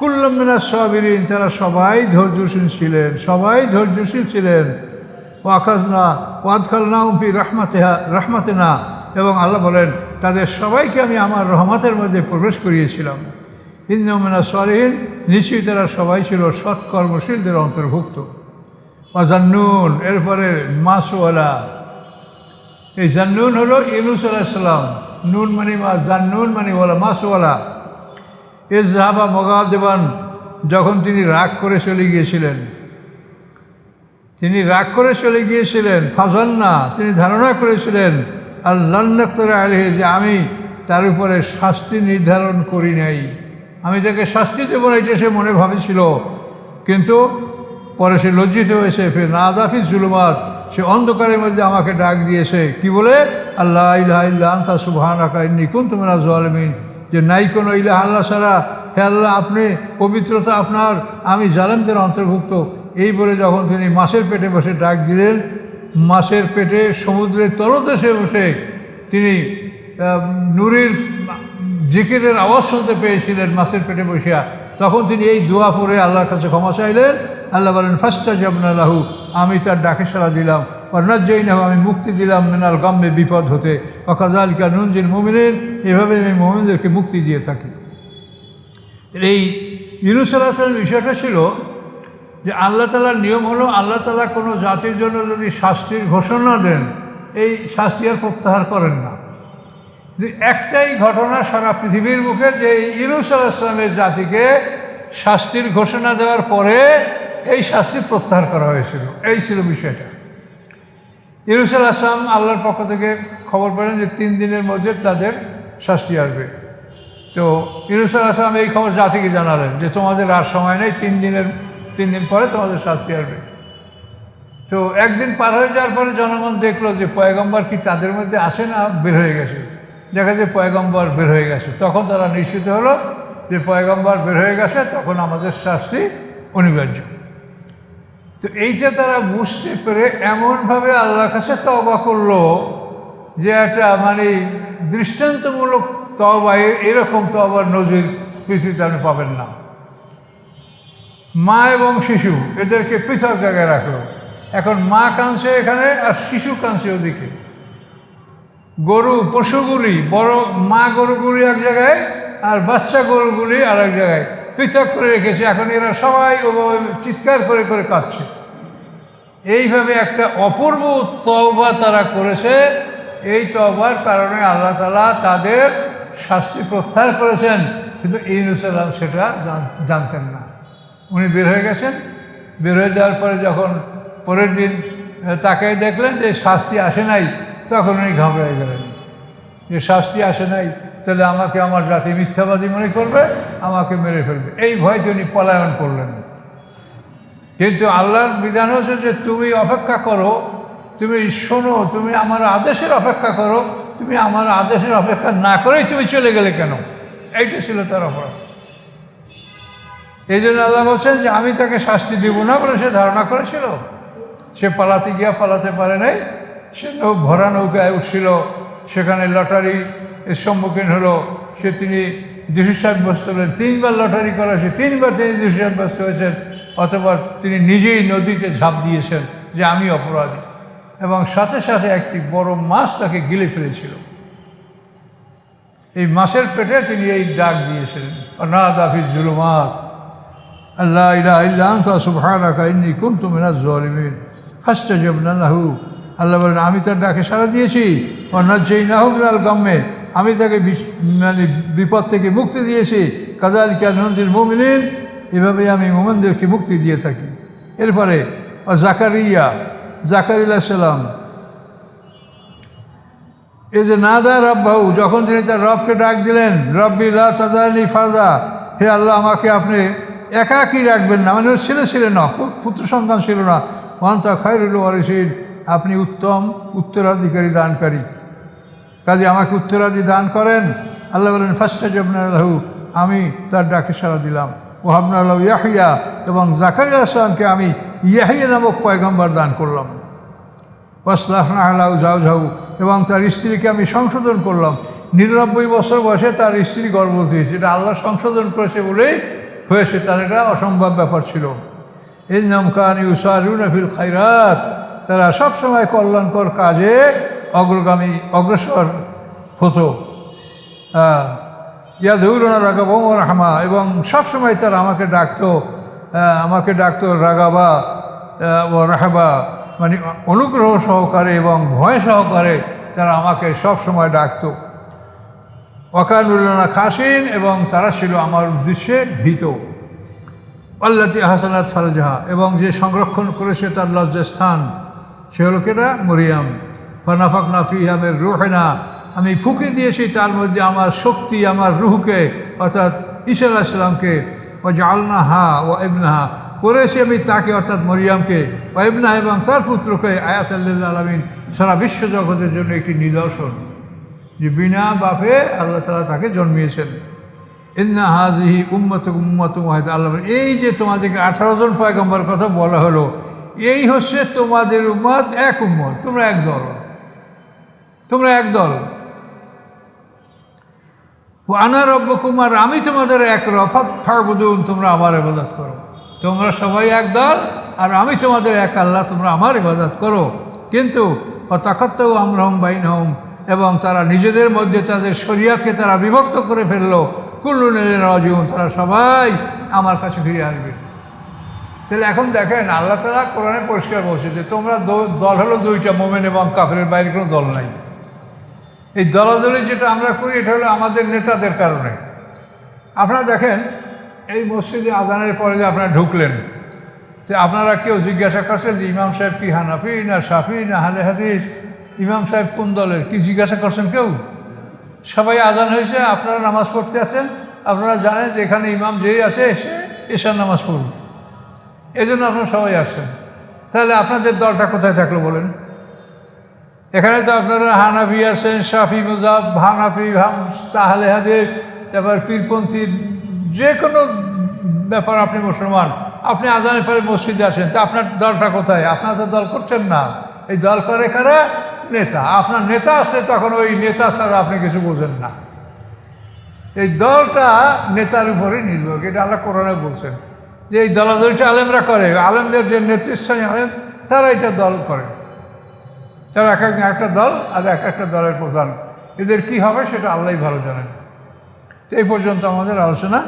[SPEAKER 1] কুল্লুম মিনাস সাবিরিন, তারা সবাই ধৈর্যশীল ছিলেন, সবাই ধৈর্যশীল ছিলেন। ওয়াদখালনাহুম ফি রাহমাতিনা, এবং আল্লাহ বলেন তাদের সবাইকে আমি আমার রহমতের মধ্যে প্রবেশ করিয়েছিলাম। ইন্নাহুম মিনাস সালিহিন, নিশ্চয়ই তারা সবাই ছিল সৎকর্মশীলদের অন্তর্ভুক্ত। জান্নুন, এরপরে মাসওয়ালা, এই জান্নুন হলো ইউনূস আলাইহিস সালাম, নুন মানে মা, জান্নুন মানে ওয়ালা, মাসওয়ালা। ইযহাবা মুগাদিবান, যখন তিনি রাগ করে চলে গিয়েছিলেন, ফাজান্না, তিনি ধারণা করেছিলেন আল্লান নাকতারা আলাইহি, যে আমি তার উপরে শাস্তি নির্ধারণ করি নাই, আমি তাকে শাস্তি দেব না, এটা সে মনে ভাবেছিল। কিন্তু পরে সে লজ্জিত হয়েছে। ফির নাদাফি জুলুমাত, সে অন্ধকারের মধ্যে আমাকে ডাক দিয়েছে, কি বলে? আল্লাহ ইলাহা ইল্লা আনতা সুবহানাকা ইন্নী কুনতু মিনাজ জালিমিন, যে নাই কোনো ইলাহ আল্লাহ ছাড়া, হে আল্লাহ আপনি পবিত্রতা আপনার, আমি জালেমদের অন্তর্ভুক্ত। এই বলে যখন তিনি মাছের পেটে বসে ডাক দিলেন, মাছের পেটে সমুদ্রের তলদেশে বসে তিনি নূরের জিকিরের আওয়াজ শুনতে পেয়েছিলেন মাছের পেটে বসিয়া, তখন তিনি এই দোয়া পড়ে আল্লাহর কাছে ক্ষমা চাইলেন। আল্লাহ বলেন ফাস্তাজাবনা লাহু, আমি তার ডাকে সাড়া দিলাম। ওয়া নাজ্জাইনাহু, আমি মুক্তি দিলাম মিনাল গাম্মে, বিপদ হতে। ওয়া কাযালিকা নুনজিল মুমিনিন, এভাবে আমি মুমিনদেরকে মুক্তি দিয়ে থাকি। এই ইউনূস আলাইহিস সালামের বিষয়টা ছিল যে আল্লাহ তাআলার নিয়ম হলো, আল্লাহ তাআলা কোনো জাতির জন্য যদি শাস্তির ঘোষণা দেন, এই শাস্তি আর প্রত্যাহার করেন না। একটাই ঘটনা সারা পৃথিবীর বুকে, যে ইউনূস আলাইহিস সালামের জাতিকে শাস্তির ঘোষণা দেওয়ার পরে এই শাস্তি প্রত্যাহার করা হয়েছিল। এই ছিল বিষয়টা। ইউনূস আলাইহিস সালাম আল্লাহর পক্ষ থেকে খবর পেলেন যে 3 দিনের মধ্যে তাদের শাস্তি আসবে। তো ইউনূস আলাইহিস সালাম এই খবর জাতিকে জানালেন যে তোমাদের আর সময় নেই, 3 দিন পরে তোমাদের শাস্তি আসবে। তো একদিন পার হয়ে যাওয়ার পরে জনগণ দেখলো যে পয়গম্বর কি তাদের মধ্যে আসে না বের হয়ে গেছে। দেখা যায় পয়গম্বর বের হয়ে গেছে, তখন তারা নিশ্চিত হলো যে পয়গম্বর বের হয়ে গেছে, তখন আমাদের শাস্তি অনিবার্য। তো এইটা তারা বুঝতে পেরে এমনভাবে আল্লাহর কাছে তওবা করলো যে একটা মানে দৃষ্টান্তমূলক তওবা, এরকম তওবার নজির পৃথিবীতে আপনি পাবেন না। মা এবং শিশু এদেরকে পৃথক জায়গায় রাখলো। এখন মা কাঁদছে এখানে আর শিশু কাঁদছে ওদিকে। গরু পশুগুলি, বড় মা গরুগুলি এক জায়গায় আর বাচ্চা গরুগুলি আর এক জায়গায় পৃথক করে রেখেছে। এখন এরা সবাই ওভাবে চিৎকার করে করে কাঁদছে। এইভাবে একটা অপূর্ব তওবা তারা করেছে। এই তওবার কারণে আল্লাহ তাআলা তাদের শাস্তি প্রত্যাহার করেছেন, কিন্তু ইউনূস আলাইহিস সেটা জানতেন না। উনি বের হয়ে গেছেন। বের হয়ে যাওয়ার পরে যখন পরের দিন তাকে দেখলেন যে শাস্তি আসে নাই, তখন উনি ঘাবড়ে গেলেন যে শাস্তি আসে নাই, তাহলে আমাকে আমার জাতি মিথ্যাবাদী মনে করবে, আমাকে মেরে ফেলবে। এই ভয়তে উনি পলায়ন করলেন। কিন্তু আল্লাহর বিধান হচ্ছে যে তুমি অপেক্ষা করো, তুমি শোনো, তুমি আমার আদেশের অপেক্ষা করো। তুমি আমার আদেশের অপেক্ষা না করেই তুমি চলে গেলে কেন? এইটা ছিল তার অপরাধ। এই জন্য আল্লাহ বলছেন যে আমি তাকে শাস্তি দিব না বলে সে ধারণা করেছিল। সে পালাতে গিয়া পালাতে পারে নাই। সে ভরা নৌকায় উঠছিল, সেখানে লটারি এর সম্মুখীন হলো। তিনি দোষী সাব্যস্ত হলেন। 3 বার লটারি করা হয়েছে, 3 বার তিনি দোষী সাব্যস্ত হয়েছেন। অথবা তিনি নিজেই নদীতে ঝাঁপ দিয়েছেন যে আমি অপরাধী, এবং সাথে সাথে একটি বড় মাছ তাকে গিলে ফেলেছিল। এই মাছের পেটে তিনি এই ডাক দিয়েছিলেন, ফানাদা ফিজ জুলুমাত আল্লা ইলাহা ইল্লা আনতা সুবহানাকা ইন্নী কুনতু মিনাজ জালিমিন ফাস্তাজাবনা লাহু। আল্লাহ বলেন আমি তার ডাকে সাড়া দিয়েছি। ওয়ানাজ্জাইনাহু মিনাল গাম্মে, আমি তাকে মানে বিপদ থেকে মুক্তি দিয়েছি। কাযালিকা নুনজিল মুমিনিন, এভাবেই আমি মুমিনদেরকে মুক্তি দিয়ে থাকি। এরপরে জাকারিয়া আলাইহিস সালাম, এই যে নাদা রাব্বাহু, যখন তিনি তার রবকে ডাক দিলেন, রব্বি লা তাযারনি ফারদা, হে আল্লাহ আমাকে আপনি একাকী রাখবেন না। মানে ওর ছেলে ছিল না, পুত্র সন্তান ছিল না। ওয়া আনতা খায়রুল ওয়ারিসিন, আপনি উত্তম উত্তরাধিকারী দানকারী, কাজে আমাকে উত্তরাধি দান করেন। আল্লাহ বলেন ফাস্তাজাবনা লাহু, আমি তার ডাকে সাড়া দিলাম। ওয়াহাবনা লাহু ইয়াহইয়া, এবং জাকারিয়া আলাইহিস সালামকে আমি ইয়াহইয়া নামক পয়গম্বর দান করলাম। ওয়াসলাহনা লাহু যাওজাহু, এবং তার স্ত্রীকে আমি সংশোধন করলাম। 99 বছর বয়সে তার স্ত্রী গর্ভবতী হয়েছে। এটা আল্লাহ সংশোধন করেছে বলেই হয়েছে, তার এটা অসম্ভব ব্যাপার ছিল। ইন্নাহুম কানু ইউসারিউনা ফিল খায়রাত, তারা সবসময় কল্যাণকর কাজে অগ্রসর হতো। ইয়াদউনা রাগাবা ওয়া রাহমা, এবং সবসময় তারা আমাকে ডাকতো রাগাবা ও রাহবা, মানে অনুগ্রহ সহকারে এবং ভয় সহকারে তারা আমাকে সবসময় ডাকতো। ওয়াকানুল্লানা খাসিন, এবং তারা ছিল আমার উদ্দেশ্যে ভীত। আল্লাতি হাসানাত ফারজাহা, এবং যে সংরক্ষণ করেছে তার লজ্জাস্থান, সে হলো কেনা মরিয়াম। ফানাফাকনা ফিহা মির রূহিনা, আমি ফুঁকে দিয়েছি তার মধ্যে আমার শক্তি, আমার রুহকে, অর্থাৎ ঈসা আলাইহিস সালামকে। ওয়া জাআলনাহা ওয়া ইবনাহা, করেছি আমি তাকে অর্থাৎ মরিয়ামকে, ওয়া ইবনাহা, এবং তার পুত্রকে, আয়াতাল লিল আলামিন, সারা বিশ্ব জগতের জন্য একটি নিদর্শন, যে বিনা বাপে আল্লাহ তাআলা তাকে জন্মিয়েছেন। ইন্না হাযিহি উম্মাতুকুম উম্মাতুন ওয়াহিদা, আল্লাহ এই যে তোমাদেরকে 18 জন পয়গম্বর কথা বলা হলো, এই হচ্ছে তোমাদের উম্মত, এক উম্মত, তোমরা এক দল, তোমরা এক দল। ওয়া আনা রাব্বুকুম, আর আমি তোমাদের এক রব, ফা'বুদুন, তোমরা আমার ইবাদত করো। তোমরা সবাই এক দল, আর আমি তোমাদের এক আল্লাহ, তোমরা আমার ইবাদত করো। কিন্তু ওয়া তাকাত্তাউ আমরাহুম বাইনহুম, এবং তারা নিজেদের মধ্যে তাদের শরিয়াতকে তারা বিভক্ত করে ফেললো। কুল্লুন ইলাইহি রাজিউন, তারা সবাই আমার কাছে ফিরে আসবে। তাহলে এখন দেখেন আল্লাহ তাআলা কোরআনে পরিষ্কার বলছে যে তোমরা দল হলো 2টা, মুমিন এবং কাফেরের বাইরে কোনো দল নাই। এই দলাদলি যেটা আমরা করি, এটা হলো আমাদের নেতাদের কারণে। আপনারা দেখেন এই মসজিদে আজানের পরে যে আপনারা ঢুকলেন, তো আপনারা কেউ জিজ্ঞাসা করছেন যে ইমাম সাহেব কি হানাফি না শাফি না আহলে হাদিস, ইমাম সাহেব কোন দলের, কি জিজ্ঞাসা করছেন কেউ? সবাই আজান হয়েছে, আপনারা নামাজ পড়তে আছেন, আপনারা জানেন যে এখানে ইমাম যেই আসে এসে এশার নামাজ পড়বে, এই জন্য আপনারা সবাই আসছেন। তাহলে আপনাদের দলটা কোথায় থাকলো বলেন? এখানে তো আপনারা হানাফি আছেন, শাফি মুজাব, হানাফি, আহলে হাদিস, তারপর পীরপন্থী, যে কোনো ব্যাপার আপনি মুসলমান, আপনি আজানের পরে মসজিদে আসেন, তা আপনার দলটা কোথায়? আপনার তো দল করছেন না। এই দল করে কারা? নেতা। আপনার নেতা আসলে তখন ওই নেতা ছাড়া আপনি কিছু বোঝেন না। এই দলটা নেতার উপরে নির্ভর, এটা আল্লাহ কোরআনে বলছেন যে এই দলাদলিটা আলেমরা করে। আলেমদের যে নেতৃস্থানীয় আলেম তারা এটা দল করে, তারা এক একজন একটা দল আর এক একটা দলের প্রধান। এদের কি হবে সেটা আল্লাহই ভালো জানেন। তো এই পর্যন্ত আমাদের আলোচনা।